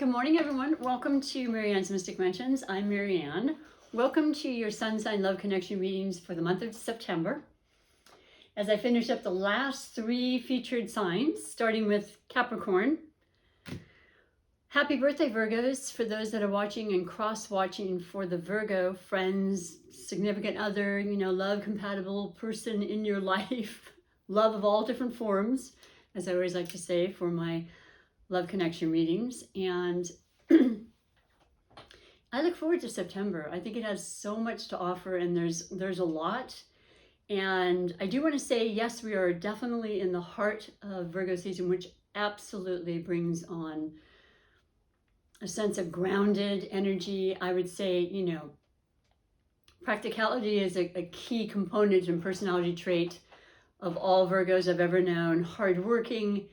Good morning, everyone. Welcome to MaryAnne's Mystic Mentions. I'm MaryAnne. Welcome to your Sun Sign Love Connection readings for the month of September. As I finish up the last three featured signs, starting with Capricorn. Happy birthday, Virgos, for those that are watching and cross-watching for the Virgo friends, significant other, love compatible person in your life. Love of all different forms, as I always like to say for my love connection readings. And I look forward to September. I think it has so much to offer, and there's a lot. And I do want to say, yes, we are definitely in the heart of Virgo season, which absolutely brings on a sense of grounded energy. I would say, practicality is a key component and personality trait of all Virgos I've ever known. Hardworking,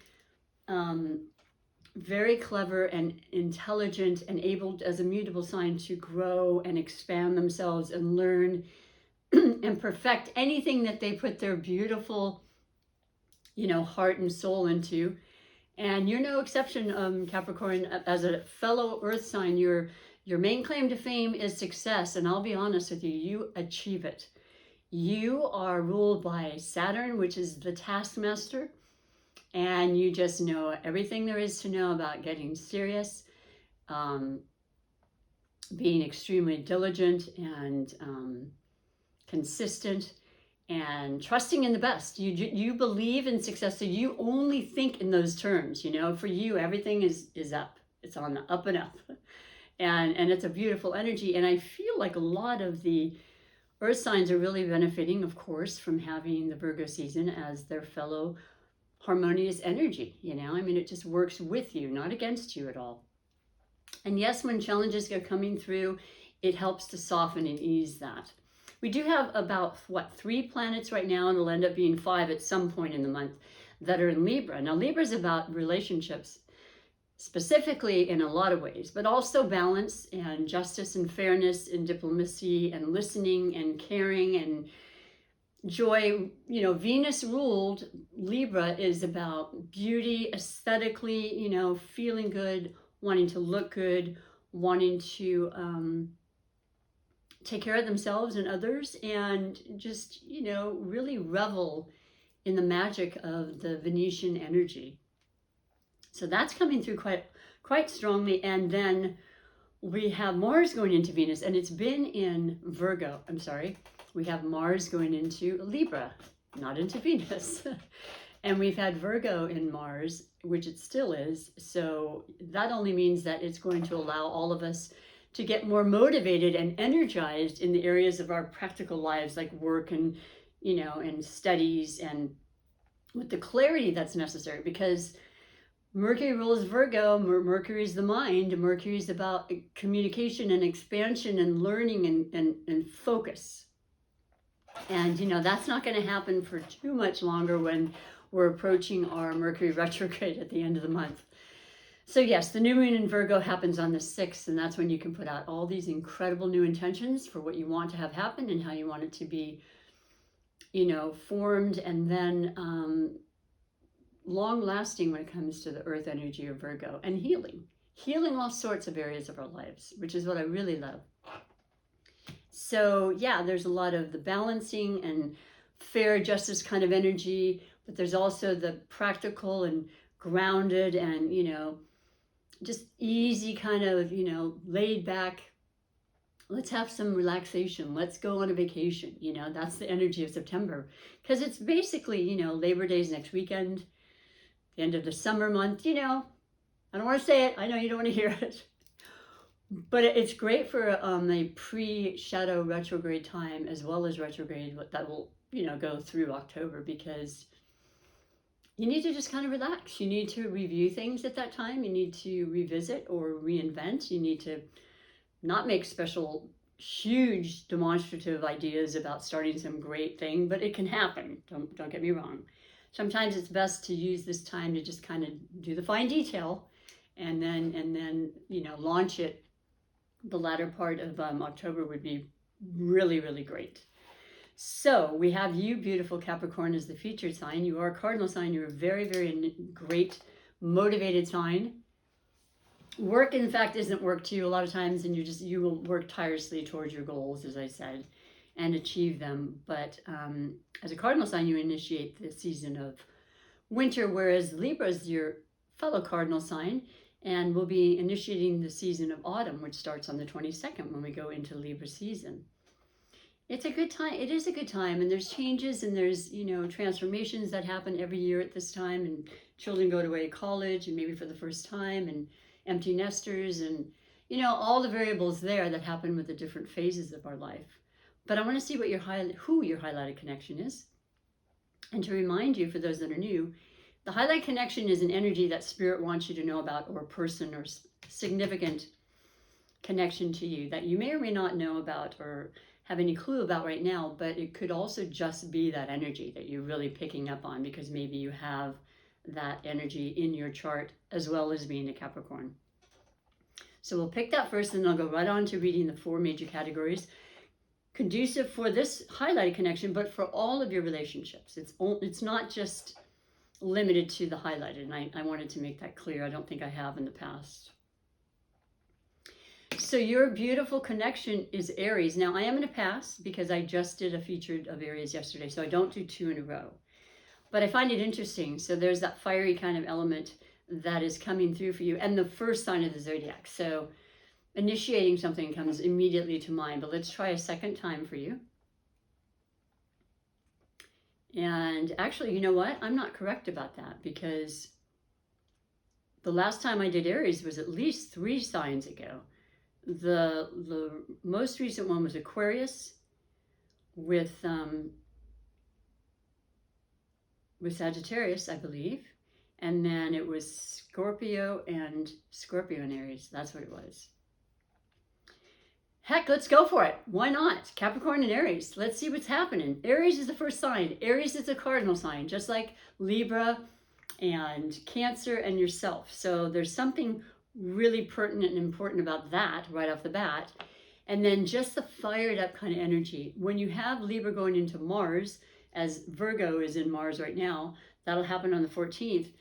very clever and intelligent, and able as a mutable sign to grow and expand themselves and learn and perfect anything that they put their beautiful, heart and soul into. And you're no exception, Capricorn. As a fellow earth sign, your main claim to fame is success. And I'll be honest with you, you achieve it. You are ruled by Saturn, which is the taskmaster. And you just know everything there is to know about getting serious, being extremely diligent and consistent, and trusting in the best. You believe in success, so you only think in those terms. For you, everything is up. It's on the up and up, and it's a beautiful energy. And I feel like a lot of the earth signs are really benefiting, of course, from having the Virgo season as their fellow harmonious energy. It just works with you, not against you at all. And yes, when challenges are coming through, it helps to soften and ease that. We do have about 3 planets right now, and it'll end up being 5 at some point in the month, that are in Libra. Now, Libra is about relationships, specifically in a lot of ways, but also balance and justice and fairness and diplomacy and listening and caring and joy. Venus ruled Libra is about beauty, aesthetically, feeling good, wanting to look good, wanting to take care of themselves and others, and just, really revel in the magic of the Venetian energy. So that's coming through quite strongly. And then we have Mars going into Venus, and it's been in Virgo. We have Mars going into Libra, not into Venus. And we've had Virgo in Mars, which it still is. So that only means that it's going to allow all of us to get more motivated and energized in the areas of our practical lives, like work and, and studies, and with the clarity that's necessary, because Mercury rules Virgo. Mercury is the mind. Mercury is about communication and expansion and learning and focus. And, that's not going to happen for too much longer when we're approaching our Mercury retrograde at the end of the month. So yes, the new moon in Virgo happens on the 6th, and that's when you can put out all these incredible new intentions for what you want to have happen and how you want it to be, formed, and then long-lasting when it comes to the earth energy of Virgo, and healing all sorts of areas of our lives, which is what I really love. So yeah, there's a lot of the balancing and fair justice kind of energy, but there's also the practical and grounded and, just easy kind of, laid back. Let's have some relaxation. Let's go on a vacation. That's the energy of September, because it's basically, Labor Day's next weekend, the end of the summer month. I don't want to say it. I know you don't want to hear it. But it's great for a pre-shadow retrograde time, as well as retrograde that will, go through October, because you need to just kind of relax. You need to review things at that time. You need to revisit or reinvent. You need to not make special, huge, demonstrative ideas about starting some great thing, but it can happen. Don't get me wrong. Sometimes it's best to use this time to just kind of do the fine detail, and then launch it. The latter part of October would be really, really great. So we have you, beautiful Capricorn, as the featured sign. You are a cardinal sign. You're a very, very great, motivated sign. Work, in fact, isn't work to you a lot of times, and you will work tirelessly towards your goals, as I said, and achieve them. But as a cardinal sign, you initiate the season of winter, whereas Libra is your fellow cardinal sign, and we'll be initiating the season of autumn, which starts on the 22nd when we go into Libra season. It's a good time. It is a good time, and there's changes and there's, transformations that happen every year at this time, and children go away to college and maybe for the first time, and empty nesters, and all the variables there that happen with the different phases of our life. But I want to see what who your highlighted connection is. And to remind you, for those that are new, the highlight connection is an energy that spirit wants you to know about, or a person or significant connection to you that you may or may not know about or have any clue about right now, but it could also just be that energy that you're really picking up on because maybe you have that energy in your chart as well as being a Capricorn. So we'll pick that first, and then I'll go right on to reading the 4 major categories conducive for this highlighted connection, but for all of your relationships. It's not just limited to the highlighted, and I wanted to make that clear. I don't think I have in the past. So your beautiful connection is Aries. Now I am going to pass because I just did a featured of Aries yesterday, so I don't do 2 in a row. But I find it interesting. So there's that fiery kind of element that is coming through for you, and the first sign of the zodiac. So initiating something comes immediately to mind, but let's try a second time for you. And actually, you know what? I'm not correct about that, because the last time I did Aries was at least 3 signs ago. The most recent one was Aquarius with Sagittarius, I believe. And then it was Scorpio and Aries. That's what it was. Heck, let's go for it. Why not? Capricorn and Aries. Let's see what's happening. Aries is the first sign. Aries is a cardinal sign, just like Libra and Cancer and yourself. So there's something really pertinent and important about that right off the bat. And then just the fired up kind of energy. When you have Libra going into Mars, as Virgo is in Mars right now, that'll happen on the 14th.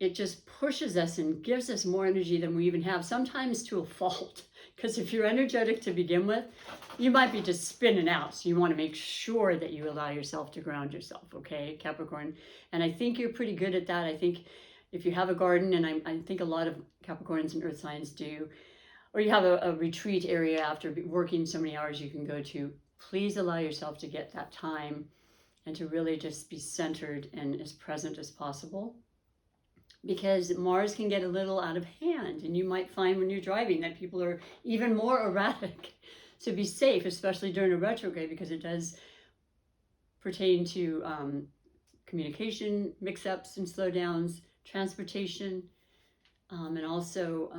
It just pushes us and gives us more energy than we even have, sometimes to a fault. Because if you're energetic to begin with, you might be just spinning out. So you want to make sure that you allow yourself to ground yourself, okay, Capricorn? And I think you're pretty good at that. I think if you have a garden, and I think a lot of Capricorns and earth signs do, or you have a retreat area after working so many hours you can go to, please allow yourself to get that time and to really just be centered and as present as possible. Because Mars can get a little out of hand, and you might find when you're driving that people are even more erratic. So be safe, especially during a retrograde, because it does pertain to communication mix-ups and slowdowns, transportation, and also,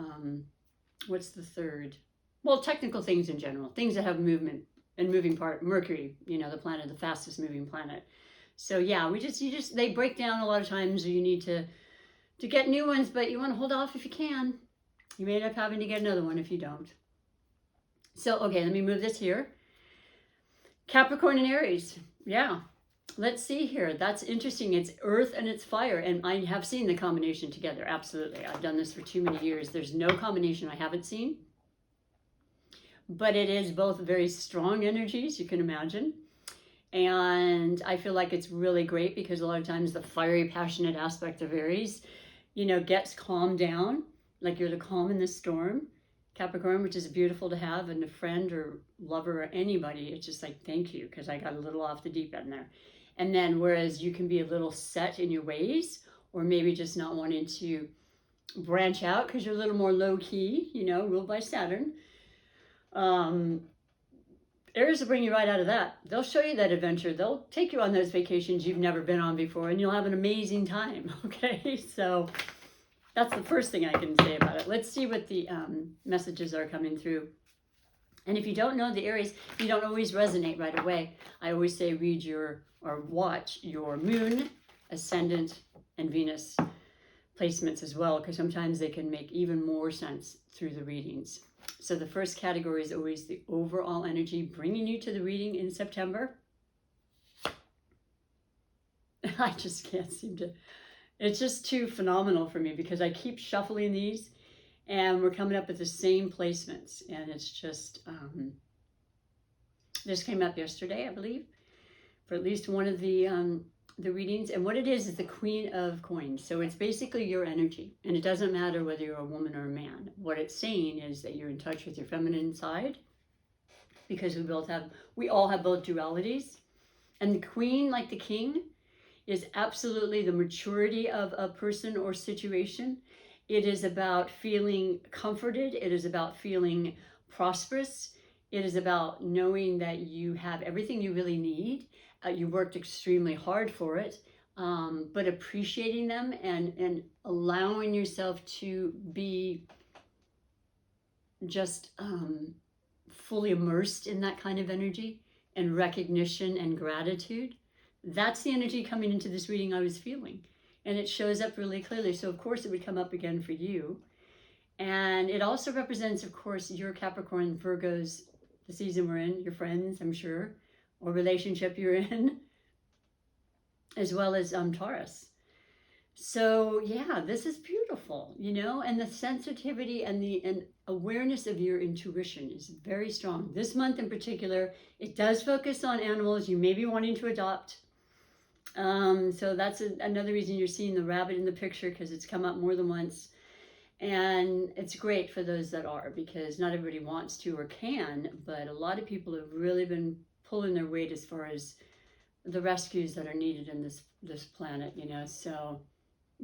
what's the third? Well, technical things in general, things that have movement and moving part. Mercury, the planet, the fastest moving planet. So yeah, they break down a lot of times, or you need to get new ones, but you want to hold off if you can. You may end up having to get another one if you don't. So, okay, let me move this here. Capricorn and Aries. Yeah, let's see here. That's interesting. It's earth and it's fire, and I have seen the combination together. Absolutely. I've done this for too many years. There's no combination I haven't seen, but it is both very strong energies, you can imagine. And I feel like it's really great because a lot of times the fiery, passionate aspect of Aries, gets calmed down, like you're the calm in the storm, Capricorn, which is beautiful to have, and a friend or lover or anybody, it's just like, thank you, because I got a little off the deep end there. And then whereas you can be a little set in your ways, or maybe just not wanting to branch out because you're a little more low key, ruled by Saturn. Aries will bring you right out of that. They'll show you that adventure. They'll take you on those vacations you've never been on before, and you'll have an amazing time, okay? So that's the first thing I can say about it. Let's see what the messages are coming through. And if you don't know the Aries, you don't always resonate right away. I always say watch your moon, ascendant, and Venus placements as well, because sometimes they can make even more sense through the readings. So the first category is always the overall energy bringing you to the reading in September. I just can't seem to, it's just too phenomenal for me because I keep shuffling these And we're coming up with the same placements. And it's just, this came up yesterday, I believe, for at least one of the readings. And what it is the Queen of Coins. So it's basically your energy. And it doesn't matter whether you're a woman or a man. What it's saying is that you're in touch with your feminine side, because we all have both dualities. And the Queen, like the King, is absolutely the maturity of a person or situation. It is about feeling comforted. It is about feeling prosperous. It is about knowing that you have everything you really need. You worked extremely hard for it, but appreciating them and allowing yourself to be just fully immersed in that kind of energy and recognition and gratitude. That's the energy coming into this reading I was feeling. And it shows up really clearly. So of course it would come up again for you. And it also represents, of course, your Capricorn, Virgos, the season we're in, your friends, I'm sure, or relationship you're in, as well as Taurus. So yeah, this is beautiful, you know, and the sensitivity and the awareness of your intuition is very strong. This month in particular, it does focus on animals you may be wanting to adopt. So that's another reason you're seeing the rabbit in the picture, because it's come up more than once. And it's great for those that are, because not everybody wants to or can, but a lot of people have really been pulling their weight as far as the rescues that are needed in this planet, you know. So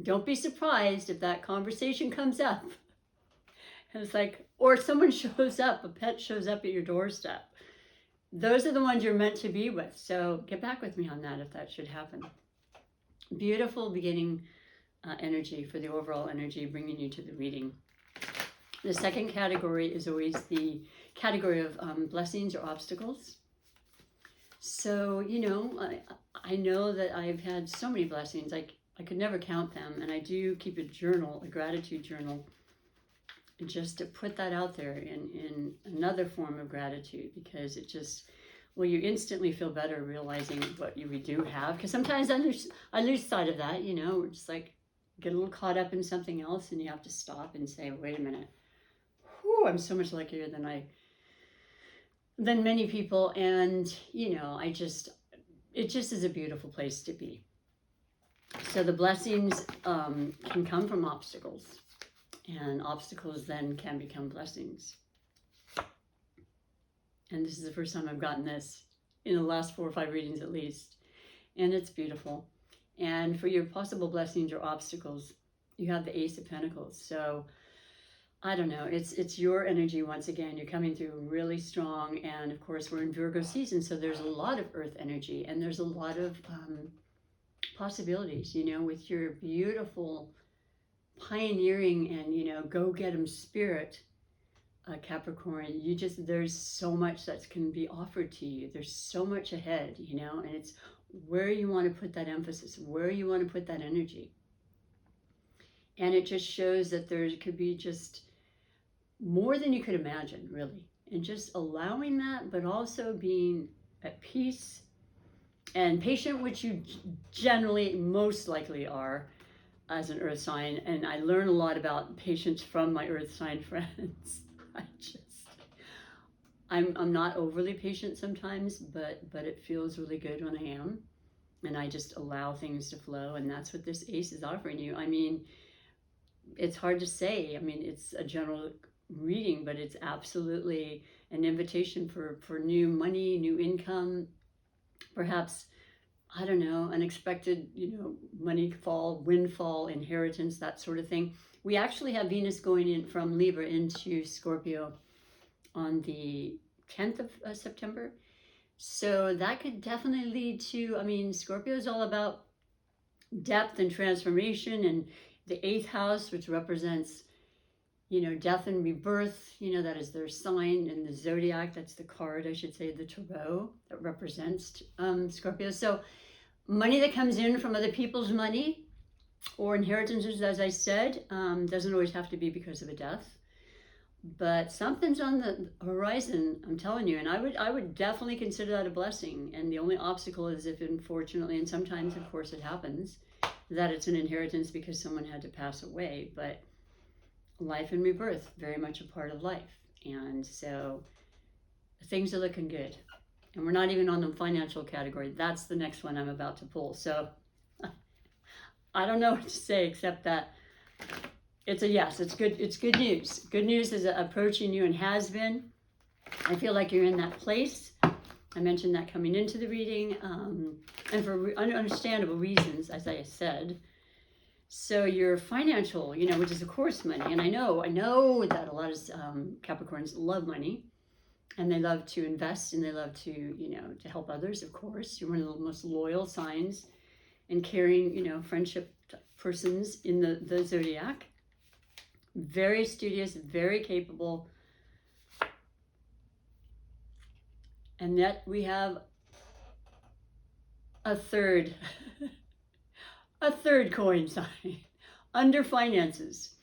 don't be surprised if that conversation comes up. And it's like, or someone shows up, a pet shows up at your doorstep. Those are the ones you're meant to be with. So get back with me on that if that should happen. Beautiful beginning energy for the overall energy, bringing you to the reading. The second category is always the category of blessings or obstacles. So, you know, I know that I've had so many blessings. I could never count them. And I do keep a journal, a gratitude journal, just to put that out there in another form of gratitude, because it just, well, you instantly feel better realizing what you do have. Because sometimes I lose sight of that, you know. We're just like, get a little caught up in something else, and you have to stop and say, wait a minute, whew, I'm so much luckier than many people. And, you know, it just is a beautiful place to be. So the blessings can come from obstacles. And obstacles then can become blessings. And this is the first time I've gotten this in the last 4 or 5 readings at least. And it's beautiful. And for your possible blessings or obstacles, you have the Ace of Pentacles. So I don't know, it's your energy once again. You're coming through really strong. And of course, we're in Virgo season, so there's a lot of earth energy. And there's a lot of possibilities, you know, with your beautiful pioneering and, you know, go get 'em spirit, Capricorn. There's so much that can be offered to you. There's so much ahead, you know, and it's where you want to put that emphasis, where you want to put that energy. And it just shows that there could be just more than you could imagine, really. And just allowing that, but also being at peace and patient, which you generally most likely are as an earth sign. And I learn a lot about patience from my earth sign friends. I'm not overly patient sometimes, but it feels really good when I am. And I just allow things to flow. And that's what this Ace is offering you. I mean, it's hard to say. I mean, it's a general reading, but it's absolutely an invitation for new money, new income, perhaps, I don't know, unexpected, you know, money fall, windfall, inheritance, that sort of thing. We actually have Venus going in from Libra into Scorpio on the 10th of September. So that could definitely lead to, I mean, Scorpio is all about depth and transformation, and the 8th house, which represents, you know, death and rebirth, you know, that is their sign, and the zodiac, that's the card, I should say, the tarot that represents Scorpio. So money that comes in from other people's money or inheritances, as I said, doesn't always have to be because of a death, but something's on the horizon, I'm telling you. And I would definitely consider that a blessing. And the only obstacle is if, unfortunately, and sometimes of course it happens, that it's an inheritance because someone had to pass away. But life and rebirth, very much a part of life. And so things are looking good. And we're not even on the financial category. That's the next one I'm about to pull. So I don't know what to say except that it's a yes. It's good. It's good news. Good news is approaching you and has been. I feel like you're in that place. I mentioned that coming into the reading, and for understandable reasons, as I said. So your financial, which is of course money, and I know that a lot of Capricorns love money, and they love to invest, and they love to, to help others. Of course, you're one of the most loyal signs and caring, friendship persons in the zodiac. Very studious, very capable. And yet we have a third coin sign under finances.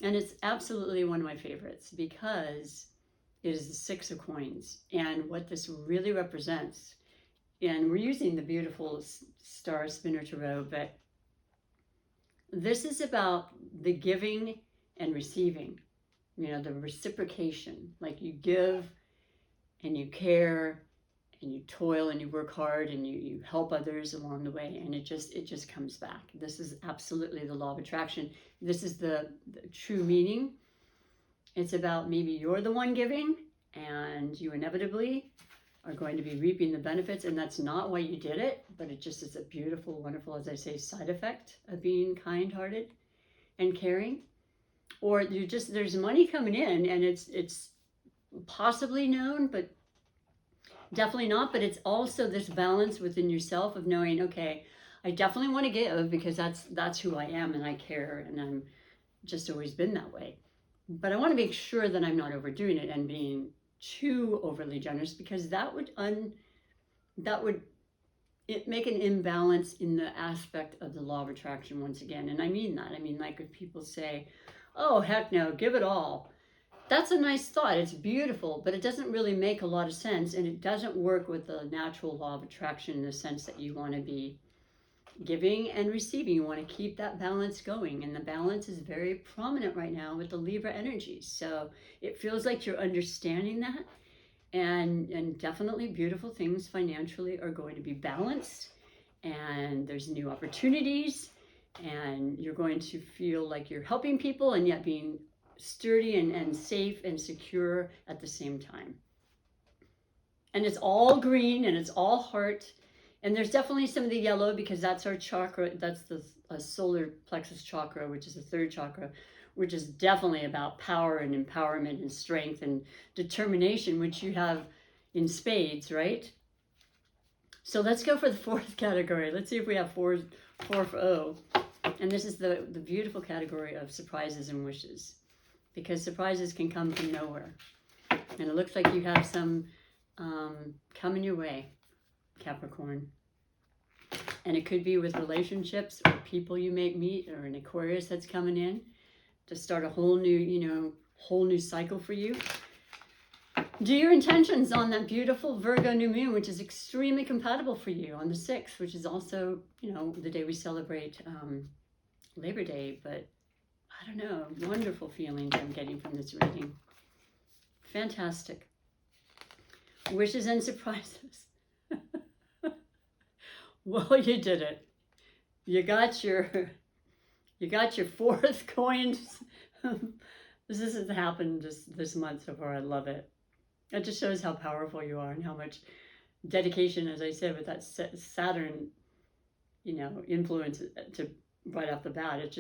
And it's absolutely one of my favorites because it is the Six of Coins. And what this really represents, and we're using the beautiful Star Spinner Tarot, but this is about the giving and receiving, the reciprocation. Like you give and you care and you toil and you work hard and you help others along the way, and it just comes back. This is absolutely the law of attraction. This is the true meaning. It's about maybe you're the one giving and you inevitably are going to be reaping the benefits, and that's not why you did it, but it just is a beautiful, wonderful, as I say, side effect of being kind-hearted and caring. Or there's money coming in and it's possibly known, but definitely not. But it's also this balance within yourself of knowing, okay, I definitely want to give because that's who I am, and I care, and I'm just always been that way. But I want to make sure that I'm not overdoing it and being too overly generous, because that would make an imbalance in the aspect of the law of attraction once again. And I mean that. I mean, like if people say, oh, heck no, give it all. That's a nice thought. It's beautiful, but it doesn't really make a lot of sense. And it doesn't work with the natural law of attraction in the sense that you want to be giving and receiving. You want to keep that balance going. And the balance is very prominent right now with the Libra energies. So it feels like you're understanding that. And definitely beautiful things financially are going to be balanced. And there's new opportunities. And you're going to feel like you're helping people and yet being sturdy and safe and secure at the same time. And it's all green and it's all heart. And there's definitely some of the yellow because that's our chakra. That's the solar plexus chakra, which is the third chakra, which is definitely about power and empowerment and strength and determination, which you have in spades, right? So let's go for the fourth category. Let's see if we have four for O. And this is the beautiful category of surprises and wishes, because surprises can come from nowhere. And it looks like you have some coming your way, Capricorn. And it could be with relationships or people you may meet, or an Aquarius that's coming in to start a whole new cycle for you. Do your intentions on that beautiful Virgo new moon, which is extremely compatible for you on the 6th, which is also, the day we celebrate Labor Day. But I don't know, wonderful feelings I'm getting from this reading. Fantastic. Wishes and surprises. Well, you did it. You got your fourth coin. This hasn't happened this month so far. I love it. It just shows how powerful you are and how much dedication, as I said, with that Saturn, influence to right off the bat. It's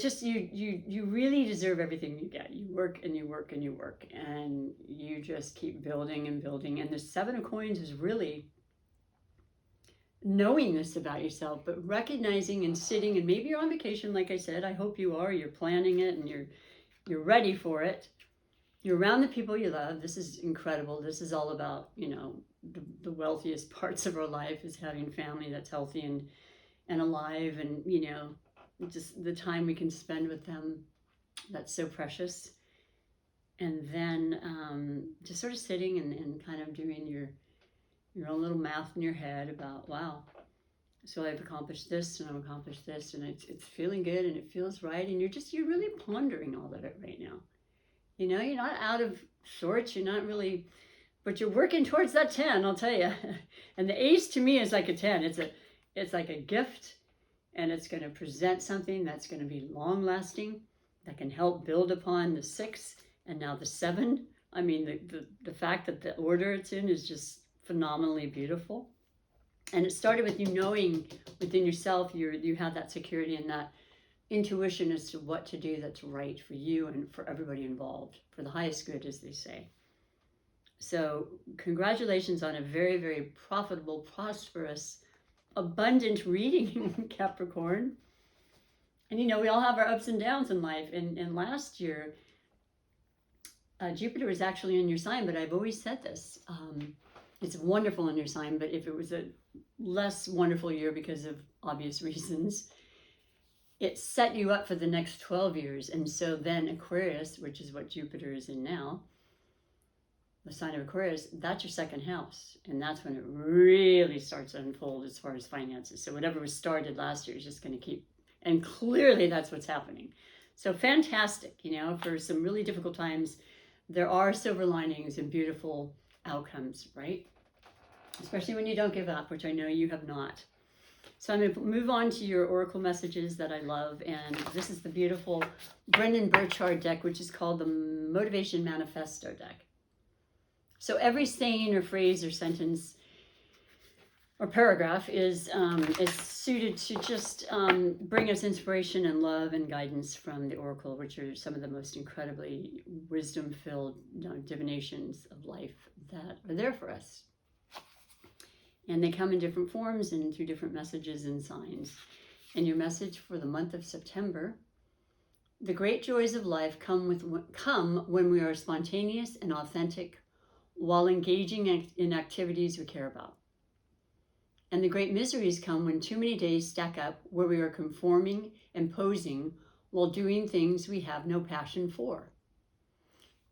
just you really deserve everything you get. You work and you work and you work, and you just keep building and building. And the 7 of Coins is really knowing this about yourself, but recognizing and sitting, and maybe you're on vacation, like I said. I hope you are. You're planning it and you're ready for it. You're around the people you love. This is incredible. This is all about, the wealthiest parts of our life is having family that's healthy and alive, and, just the time we can spend with them. That's so precious. And then just sort of sitting and kind of doing your own little math in your head about, wow, So I've accomplished this and I've accomplished this, and it's feeling good and it feels right, and you're really pondering all of it right now. You know, you're not out of sorts, you're not really, but you're working towards that 10, I'll tell you. And the ace to me is like a 10. It's like a gift, and it's going to present something that's going to be long lasting, that can help build upon the 6 and now the 7. I mean, the fact that the order it's in is just phenomenally beautiful. And it started with you knowing within yourself you have that security and that intuition as to what to do that's right for you and for everybody involved, for the highest good, as they say. So congratulations on a very, very profitable, prosperous, abundant reading, Capricorn. And you know, we all have our ups and downs in life. And last year, Jupiter was actually in your sign, but I've always said this. It's wonderful in your sign, but if it was a less wonderful year because of obvious reasons, it set you up for the next 12 years. And so then Aquarius, which is what Jupiter is in now, the sign of Aquarius, that's your second house. And that's when it really starts to unfold as far as finances. So whatever was started last year is just going to keep, and clearly that's what's happening. So fantastic, you know, for some really difficult times, there are silver linings and beautiful outcomes, right? Especially when you don't give up, which I know you have not. So I'm going to move on to your oracle messages that I love. And this is the beautiful Brendan Burchard deck, which is called the Motivation Manifesto deck. So every saying or phrase or sentence or paragraph is suited to just bring us inspiration and love and guidance from the oracle, which are some of the most incredibly wisdom-filled divinations of life that are there for us. And they come in different forms and through different messages and signs. And your message for the month of September: the great joys of life come when we are spontaneous and authentic while engaging in activities we care about. And the great miseries come when too many days stack up where we are conforming and posing while doing things we have no passion for.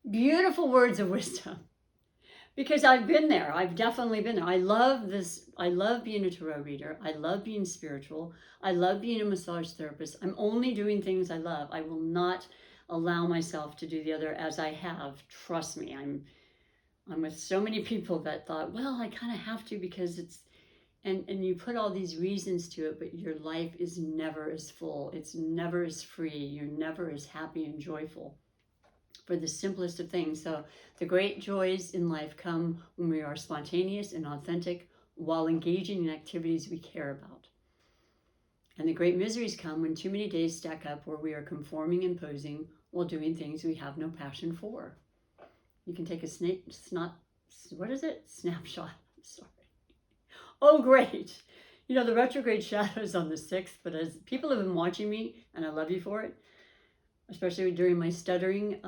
Beautiful words of wisdom. Because I've been there. I've definitely been there. I love this. I love being a tarot reader. I love being spiritual. I love being a massage therapist. I'm only doing things I love. I will not allow myself to do the other as I have. Trust me. I'm with so many people that thought, well, I kind of have to because it's, and you put all these reasons to it, but your life is never as full. It's never as free. You're never as happy and joyful for the simplest of things. So the great joys in life come when we are spontaneous and authentic while engaging in activities we care about. And the great miseries come when too many days stack up where we are conforming and posing while doing things we have no passion for. You can take a snapshot. Sorry. Oh, great. You know, the retrograde shadow is on the 6th, but as people have been watching me, and I love you for it, especially during my stuttering,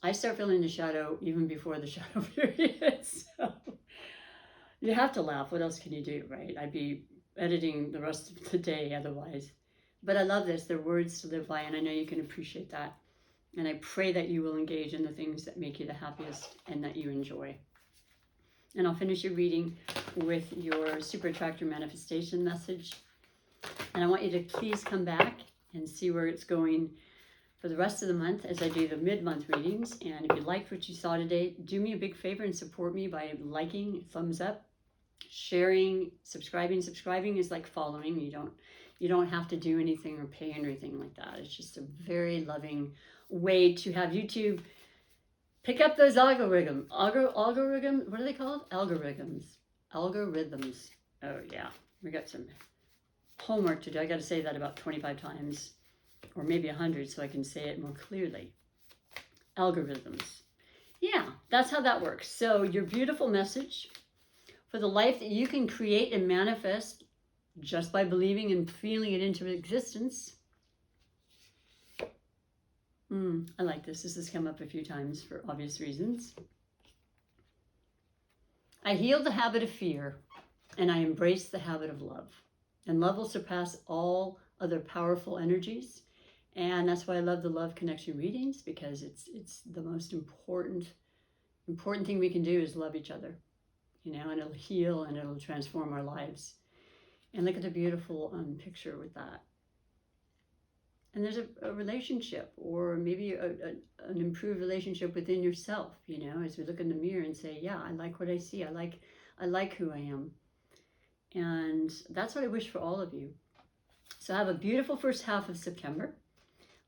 I start feeling the shadow even before the shadow period. So you have to laugh. What else can you do, right? I'd be editing the rest of the day otherwise. But I love this. They're words to live by, and I know you can appreciate that. And I pray that you will engage in the things that make you the happiest and that you enjoy. And I'll finish your reading with your super attractor manifestation message. And I want you to please come back and see where it's going for the rest of the month as I do the mid-month readings. And if you liked what you saw today, do me a big favor and support me by liking, thumbs up, sharing, subscribing. Subscribing is like following. You don't have to do anything or pay anything like that. It's just a very loving way to have YouTube pick up those algorithms. What are they called? Algorithms. Oh yeah, we got some homework to do. I got to say that about 25 times, or maybe 100, so I can say it more clearly. Algorithms. Yeah, that's how that works. So your beautiful message for the life that you can create and manifest just by believing and feeling it into existence. I like this. This has come up a few times for obvious reasons. I heal the habit of fear, and I embrace the habit of love. And love will surpass all other powerful energies. And that's why I love the love connection readings, because it's the most important thing we can do is love each other, you know, and it'll heal and it'll transform our lives. And look at the beautiful picture with that. And there's a relationship, or maybe an improved relationship within yourself, you know, as we look in the mirror and say, yeah, I like what I see. I like who I am. And that's what I wish for all of you. So have a beautiful first half of September.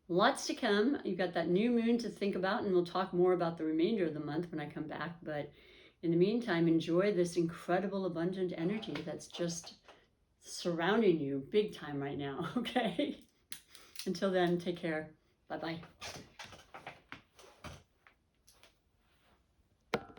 Lots to come. You've got that new moon to think about, and we'll talk more about the remainder of the month when I come back. But in the meantime, enjoy this incredible, abundant energy that's just surrounding you big time right now, okay? Until then, take care. Bye-bye.